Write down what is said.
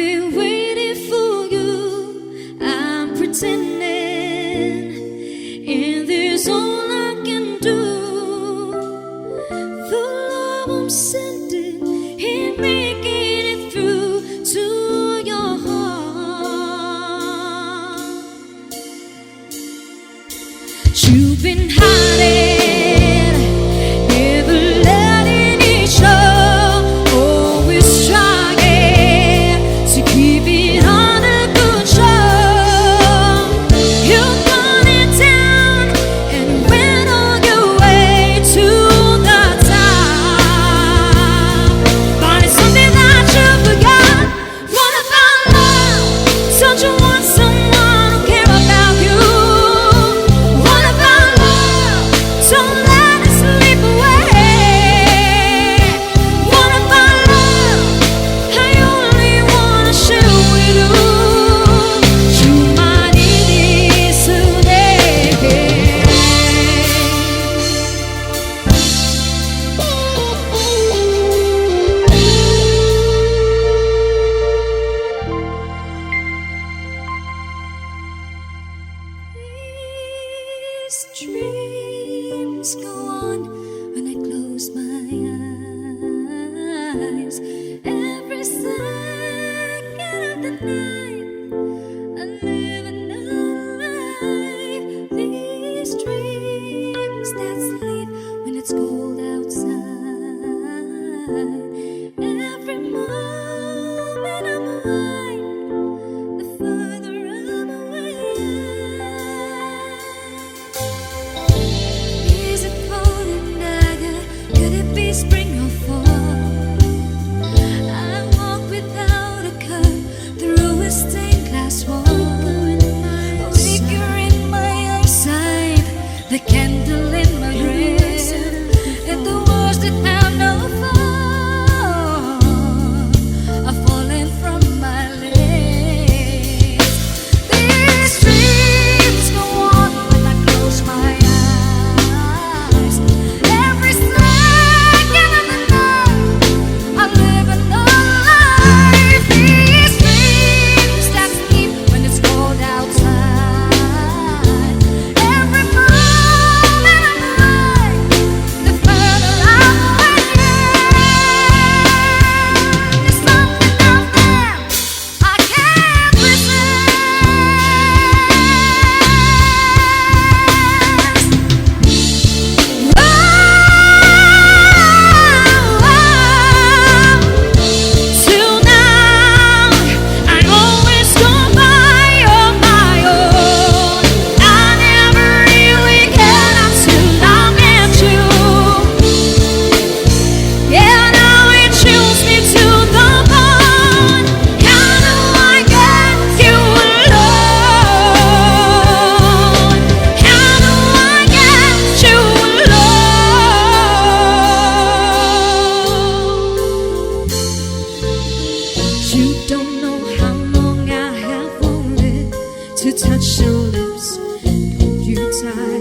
been waiting for you. I'm pretending, and there's all I can do. The love I'm sending ain't making it through to your heart. You've been hiding, never letting it show, always trying to keep it under control. You've gone it down and went on your way to the top. Finding something that you forgot. Wanna find love? Don't you want someone who care about you? Wanna find love? Don't let it slip away. Wanna find love? I only wanna share with you. You might need it today. These dreams go on when I close my eyes. Every second of the night, I live another life. These dreams that sleep when it's cold outside. Every moment I'm awake, the further I'm away. Is it cold and dagger? Could it be spring or fall? I walk without a curb through a stained glass wall. Flicker in my eyesight, the candle in my breath, and the words that have no fall are falling from my lips. These dreams go on when I close my eyes. Every second of the night, I live another life. These dreams that sleep when it's cold outside. Every moment I'm awake, the further I'm away. There's something out there I can't resist. Till now, I always go by on my own. I never really cared until I met you. Yeah, now it chills me to the bone. How do I get you alone? How do I get you alone? You don't know how long I have wanted to touch your lips, hold you tight.